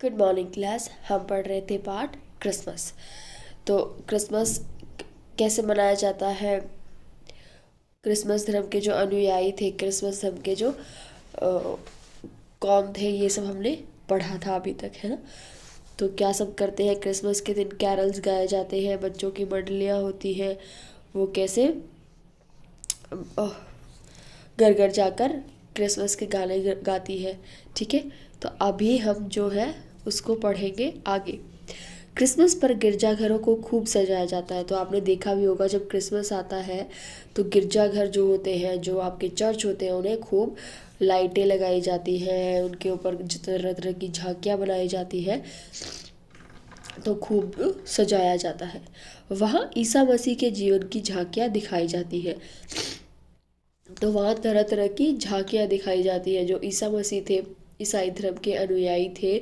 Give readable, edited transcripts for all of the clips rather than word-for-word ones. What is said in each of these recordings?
Good morning class. हम पढ़ रहे थे पाठ क्रिसमस। तो क्रिसमस कैसे मनाया जाता है। क्रिसमस धर्म के जो अनुयायी थे, क्रिसमस धर्म के जो कौन थे, ये सब हमने पढ़ा था अभी तक, है ना। तो क्या सब करते हैं क्रिसमस के दिन। कैरल्स गाए जाते हैं, बच्चों की मंडलियाँ होती हैं, वो कैसे घर घर जाकर क्रिसमस के गाने गाती है। ठीक है, तो अभी हम जो है उसको पढ़ेंगे आगे। क्रिसमस पर गिरजाघरों को खूब सजाया जाता है। तो आपने देखा भी होगा, जब क्रिसमस आता है तो गिरजाघर जो होते हैं, जो आपके चर्च होते हैं, उन्हें खूब लाइटें लगाई जाती हैं, उनके ऊपर तरह तरह की झांकियाँ बनाई जाती है, तो खूब सजाया जाता है। वहाँ ईसा मसीह के जीवन की झांकियाँ दिखाई जाती है। तो वहाँ तरह तरह की झांकियाँ दिखाई जाती है। जो ईसा मसीह थे, ईसाई धर्म के अनुयायी थे,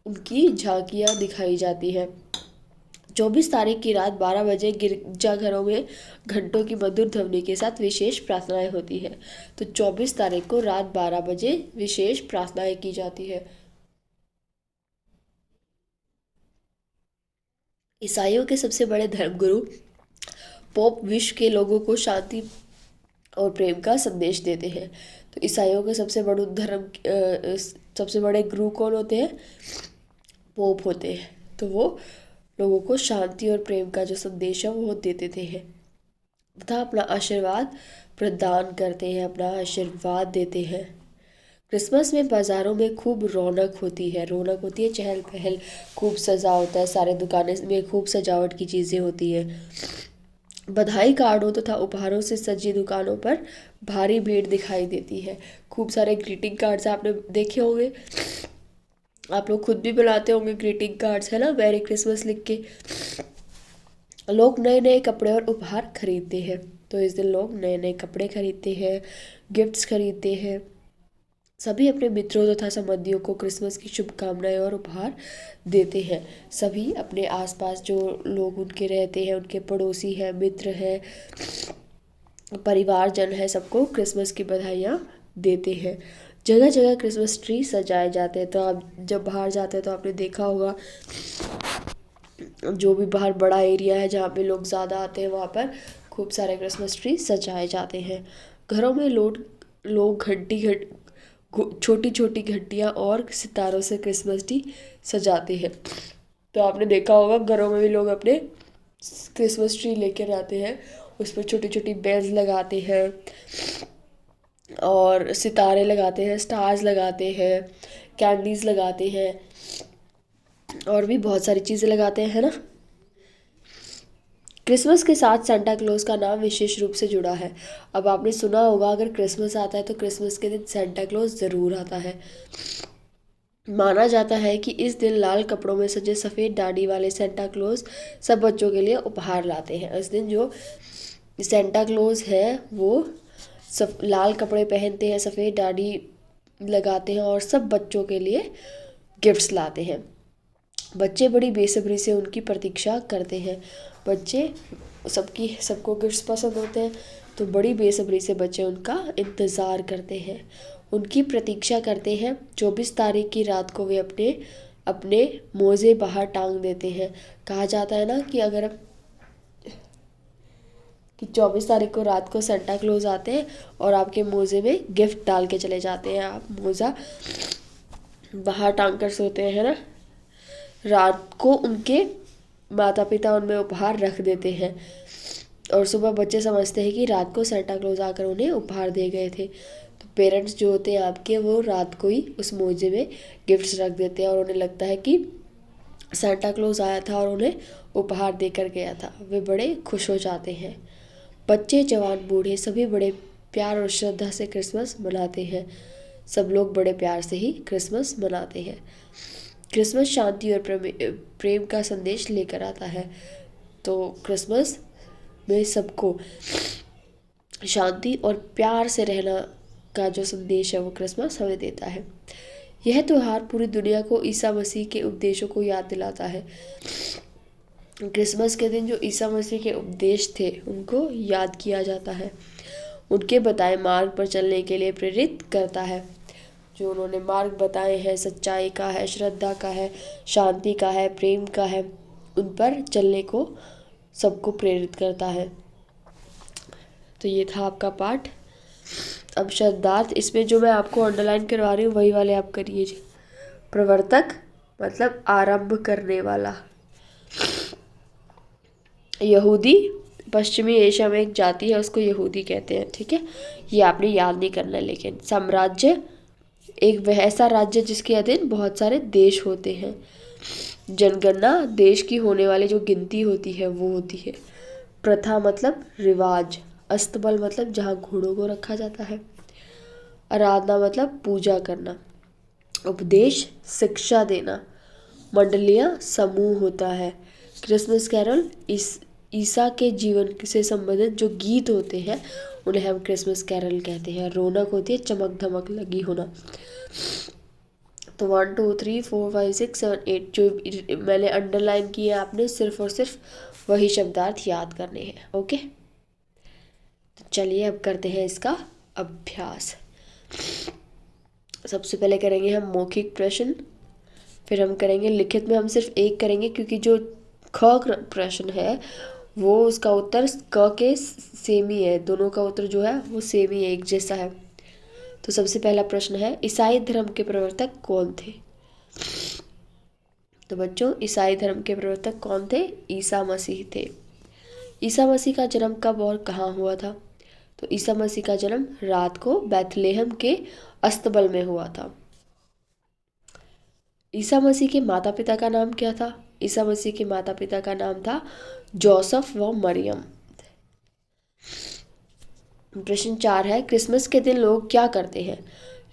उनकी झांकियाँ दिखाई जाती है। 24 तारीख की रात 12 बजे गिरजाघरों में घंटों की मधुर ध्वनि के साथ विशेष प्रार्थनाएं होती है। तो 24 तारीख को रात 12 बजे विशेष प्रार्थनाएं की जाती है। ईसाइयों के सबसे बड़े धर्मगुरु पोप विश्व के लोगों को शांति और प्रेम का संदेश देते हैं। तो ईसाइयों के सबसे बड़े गुरु कौन होते हैं? पोप होते हैं। तो वो लोगों को शांति और प्रेम का जो संदेश है वो देते थे हैं, तथा अपना आशीर्वाद प्रदान करते हैं, अपना आशीर्वाद देते हैं। क्रिसमस में बाज़ारों में खूब रौनक होती है, चहल पहल, खूब सजा होता है, सारे दुकानें में खूब सजावट की चीज़ें होती है। बधाई कार्डों तथा उपहारों से सजी दुकानों पर भारी भीड़ दिखाई देती है। खूब सारे ग्रीटिंग कार्ड्स आपने देखे होंगे, आप लोग खुद भी बनाते होंगे ग्रीटिंग कार्ड्स, है ना, मैरी क्रिसमस लिख के। लोग नए नए कपड़े और उपहार खरीदते हैं। तो इस दिन लोग नए नए कपड़े खरीदते हैं, गिफ्ट्स खरीदते हैं। सभी अपने मित्रों तथा संबंधियों को क्रिसमस की शुभकामनाएं और उपहार देते हैं। सभी अपने आसपास जो लोग उनके रहते हैं, उनके पड़ोसी हैं, मित्र हैं, परिवारजन है, सबको क्रिसमस की बधाइयाँ देते हैं। जगह जगह क्रिसमस ट्री सजाए जाते हैं। तो आप जब बाहर जाते हैं तो आपने देखा होगा, जो भी बाहर बड़ा एरिया है जहाँ पे लोग ज़्यादा आते हैं, वहाँ पर खूब सारे क्रिसमस ट्री सजाए जाते हैं। घरों में लोग छोटी छोटी घंटियाँ और सितारों से क्रिसमस ट्री सजाते हैं। तो आपने देखा होगा, घरों में भी लोग अपने क्रिसमस ट्री लेकर आते हैं, उस पर छोटी छोटी बेल्स लगाते हैं और सितारे लगाते हैं, स्टार्स लगाते हैं, कैंडीज लगाते हैं, और भी बहुत सारी चीज़ें लगाते हैं, है ना। क्रिसमस के साथ सेंटा क्लॉज का नाम विशेष रूप से जुड़ा है। अब आपने सुना होगा, अगर क्रिसमस आता है तो क्रिसमस के दिन सेंटा क्लॉज ज़रूर आता है। माना जाता है कि इस दिन लाल कपड़ों में सजे सफ़ेद दाढ़ी वाले सेंटा क्लॉज सब बच्चों के लिए उपहार लाते हैं। इस दिन जो सेंटा क्लॉज है वो सब लाल कपड़े पहनते हैं, सफ़ेद दाढ़ी लगाते हैं और सब बच्चों के लिए गिफ्ट्स लाते हैं। बच्चे बड़ी बेसब्री से उनकी प्रतीक्षा करते हैं। बच्चे सबको गिफ्ट्स पसंद होते हैं, तो बड़ी बेसब्री से बच्चे उनका इंतज़ार करते हैं, उनकी प्रतीक्षा करते हैं। 24 तारीख की रात को वे अपने अपने मोज़े बाहर टांग देते हैं। कहा जाता है ना कि 24 तारीख को रात को सेंटा क्लॉज आते हैं और आपके मोज़े में गिफ्ट डाल के चले जाते हैं। आप मोज़ा बाहर टांग कर सोते हैं, है ना। रात को उनके माता पिता उनमें उपहार रख देते हैं और सुबह बच्चे समझते हैं कि रात को सेंटा क्लॉज आकर उन्हें उपहार दे गए थे। तो पेरेंट्स जो होते हैं आपके, वो रात को ही उस मोजे में गिफ्ट्स रख देते हैं और उन्हें लगता है कि सेंटा क्लॉज आया था और उन्हें उपहार देकर गया था। वे बड़े खुश हो जाते हैं। बच्चे, जवान, बूढ़े सभी बड़े प्यार और श्रद्धा से क्रिसमस मनाते हैं। सब लोग बड़े प्यार से ही क्रिसमस मनाते हैं। क्रिसमस शांति और प्रेम का संदेश लेकर आता है। तो क्रिसमस में सबको शांति और प्यार से रहना का जो संदेश है वो क्रिसमस हमें देता है। यह त्यौहार पूरी दुनिया को ईसा मसीह के उपदेशों को याद दिलाता है। क्रिसमस के दिन जो ईसा मसीह के उपदेश थे उनको याद किया जाता है, उनके बताए मार्ग पर चलने के लिए प्रेरित करता है। जो उन्होंने मार्ग बताए हैं, सच्चाई का है, श्रद्धा का है, शांति का है, प्रेम का है, उन पर चलने को सबको प्रेरित करता है। तो ये था आपका पाठ। अब शब्दार्थ इसमें जो मैं आपको अंडरलाइन करवा रही हूँ वही वाले आप करिए। प्रवर्तक मतलब आरंभ करने वाला। यहूदी पश्चिमी एशिया में एक जाति है, उसको यहूदी कहते हैं, ठीक है। ये आपने याद नहीं करना है। लेकिन साम्राज्य एक वह ऐसा राज्य जिसके अधीन बहुत सारे देश होते हैं। जनगणना देश की होने वाली जो गिनती होती है वो होती है। प्रथा मतलब रिवाज। अस्तबल मतलब जहाँ घोड़ों को रखा जाता है। आराधना मतलब पूजा करना। उपदेश शिक्षा देना। मंडलियाँ समूह होता है। क्रिसमस कैरल ईसा के जीवन से संबंधित जो गीत होते हैं उन्हें हम क्रिसमस कैरल कहते हैं। रौनक होती है चमक धमक लगी होना। तो 1 2 3 4 5 6 7 8 जो मैंने अंडरलाइन किए आपने सिर्फ और सिर्फ वही शब्दार्थ याद करने हैं। ओके, तो चलिए अब करते हैं इसका अभ्यास। सबसे पहले करेंगे हम मौखिक प्रश्न, फिर हम करेंगे लिखित में हम सिर्फ एक करेंगे क्योंकि जो ख प्रश्न है वो उसका उत्तर क के सेम ही है। दोनों का उत्तर जो है वो सेम ही है, एक जैसा है। तो सबसे पहला प्रश्न है ईसाई धर्म के प्रवर्तक कौन थे। तो बच्चों ईसाई धर्म के प्रवर्तक कौन थे? ईसा मसीह थे। ईसा मसीह का जन्म कब और कहाँ हुआ था? तो ईसा मसीह का जन्म रात को बैथलेहम के अस्तबल में हुआ था। ईसा मसीह के माता पिता का नाम क्या था? ईसा मसीह के माता पिता का नाम था जोसेफ व मरियम। प्रश्न 4 है क्रिसमस के दिन लोग क्या करते हैं?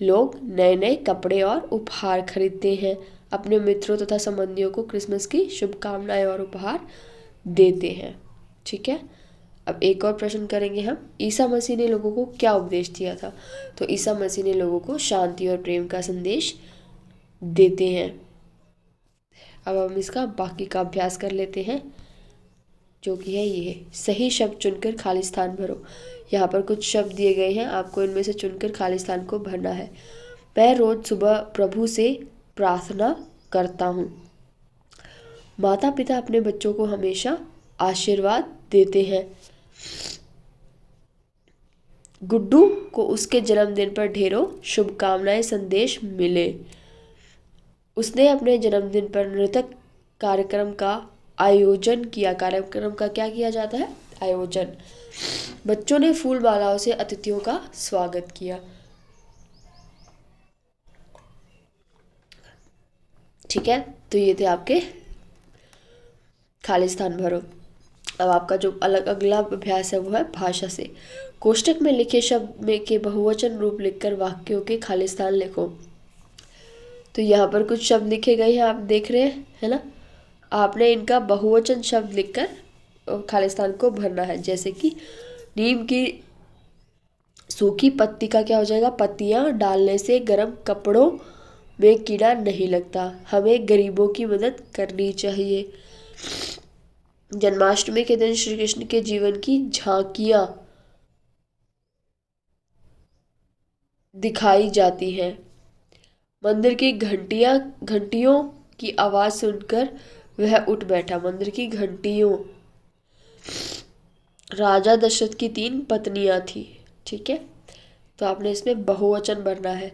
लोग नए नए कपड़े और उपहार खरीदते हैं। अपने मित्रों तथा संबंधियों को क्रिसमस की शुभकामनाएं और उपहार देते हैं। ठीक है, अब एक और प्रश्न करेंगे हम। ईसा मसीह ने लोगों को क्या उपदेश दिया था? तो ईसा मसीह ने लोगों को शांति और प्रेम का संदेश देते हैं। अब हम इसका बाकी का अभ्यास कर लेते हैं, जो कि है ये सही शब्द चुनकर खाली स्थान भरो। यहाँ पर कुछ शब्द दिए गए हैं, आपको इनमें से चुनकर खाली स्थान को भरना है। मैं रोज सुबह प्रभु से प्रार्थना करता हूँ। माता पिता अपने बच्चों को हमेशा आशीर्वाद देते हैं। गुड्डू को उसके जन्मदिन पर ढेरों शुभकामनाएं संदेश मिले। उसने अपने जन्मदिन पर नृत्य कार्यक्रम का आयोजन किया। कार्यक्रम का क्या किया जाता है? आयोजन। बच्चों ने फूल मालाओं से अतिथियों का स्वागत किया। ठीक है, तो ये थे आपके खाली स्थान भरो। अब आपका जो अगला अभ्यास है वो है भाषा से। कोष्टक में लिखे शब्द में के बहुवचन रूप लिखकर वाक्यों के खाली स्थान लिखो। तो यहाँ पर कुछ शब्द लिखे गए हैं, आप देख रहे हैं, है ना। आपने इनका बहुवचन शब्द लिखकर खाली स्थान को भरना है। जैसे कि नीम की सूखी पत्ती का क्या हो जाएगा? पत्तियाँ डालने से गर्म कपड़ों में कीड़ा नहीं लगता। हमें गरीबों की मदद करनी चाहिए। जन्माष्टमी के दिन श्री कृष्ण के जीवन की झांकियाँ दिखाई जाती हैं। मंदिर की घंटियों की आवाज सुनकर वह उठ बैठा। मंदिर की घंटियों। राजा दशरथ की 3 पत्नियां थी। ठीक है, तो आपने इसमें बहुवचन भरना है।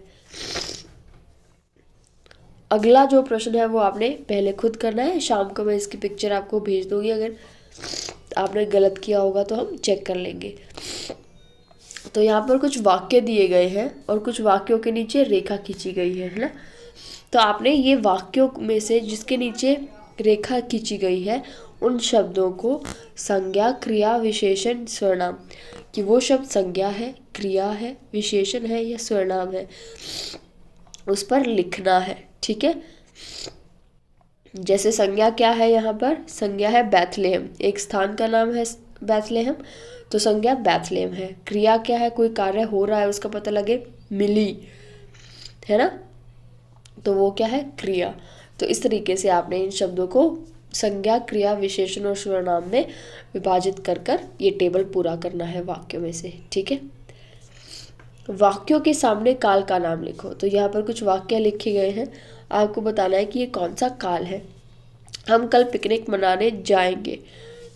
अगला जो प्रश्न है वो आपने पहले खुद करना है। शाम को मैं इसकी पिक्चर आपको भेज दूंगी, अगर आपने गलत किया होगा तो हम चेक कर लेंगे। तो यहाँ पर कुछ वाक्य दिए गए हैं और कुछ वाक्यों के नीचे रेखा खींची गई है ना। तो आपने ये वाक्यों में से जिसके नीचे रेखा खींची गई है उन शब्दों को संज्ञा, क्रिया, विशेषण, सर्वनाम, कि वो शब्द संज्ञा है, क्रिया है, विशेषण है या सर्वनाम है, उस पर लिखना है। ठीक है, जैसे संज्ञा क्या है? यहाँ पर संज्ञा है बैथलेहम, एक स्थान का नाम है बैथलेहम, तो संज्ञा बैथलेहम है। क्रिया क्या है? कोई कार्य हो रहा है उसका पता लगे, मिली, है ना, तो वो क्या है? क्रिया। तो इस तरीके से आपने इन शब्दों को संज्ञा, क्रिया, विशेषण और सर्वनाम में विभाजित कर कर ये टेबल पूरा करना है वाक्यों में से। ठीक है, वाक्यों के सामने काल का नाम लिखो। तो यहाँ पर कुछ वाक्य लिखे गए हैं, आपको बताना है कि ये कौन सा काल है। हम कल पिकनिक मनाने जाएंगे।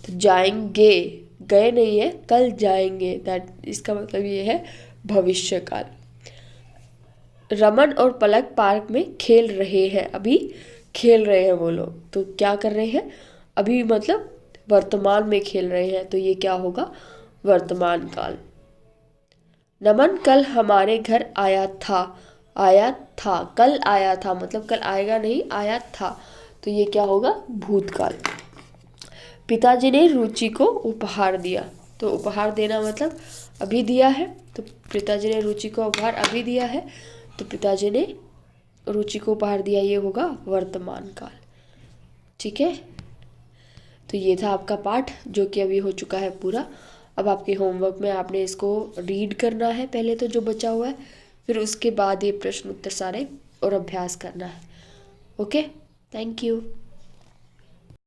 तो जाएंगे, गए नहीं है, कल जाएंगे, दैट इसका मतलब ये है भविष्य काल। रमन और पलक पार्क में खेल रहे हैं। अभी खेल रहे हैं वो लोग, तो क्या कर रहे हैं? अभी मतलब वर्तमान में खेल रहे हैं, तो ये क्या होगा? वर्तमान काल। नमन कल हमारे घर आया था। आया था, कल आया था मतलब कल आएगा नहीं, आया था, तो ये क्या होगा? भूतकाल। पिताजी ने रुचि को उपहार दिया। तो उपहार देना मतलब अभी दिया है, तो पिताजी ने रुचि को उपहार अभी दिया है, तो पिताजी ने रुचि को उपहार दिया, ये होगा वर्तमान काल। ठीक है, तो ये था आपका पाठ जो कि अभी हो चुका है पूरा। अब आपके होमवर्क में आपने इसको रीड करना है पहले तो जो बचा हुआ है, फिर उसके बाद ये प्रश्न उत्तर सारे और अभ्यास करना है। Okay, thank you.